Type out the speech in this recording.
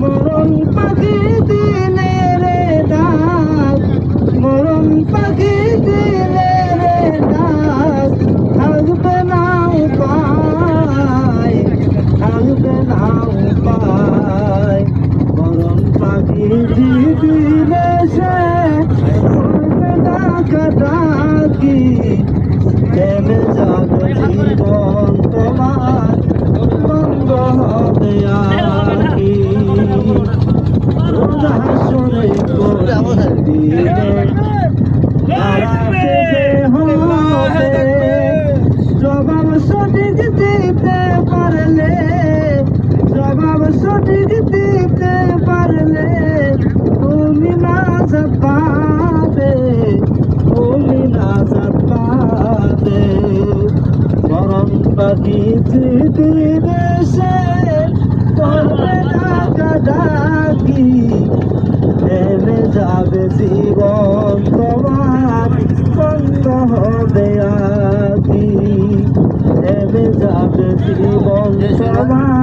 মরণ পাখি দিলে রে ডাক, মরণ পাখি দিলে রে ডাক, থাকবে না উপায়, থাকবে না উপায়। মরণ পাখি দিলে সে করবে ডাকা ডাকি, থেমে যাবে জীবন তোমার, বন্ধ হবে আখি। রোজ হাসরে করে দিলে দাঁড়াতে যে হবে, জবাব সঠিক দিতে পারলে, জবাব সঠিক দিতে পারলে তুমি নাজাত পাবে, তুমি নাজাত পাবে। মরণ পাখি দিলে সে করবে ডাকা ডাকি, থেমে যাবে জীবন তোমার, বন্ধ হবে আখি, থেমে যাবে জীবন তোমার।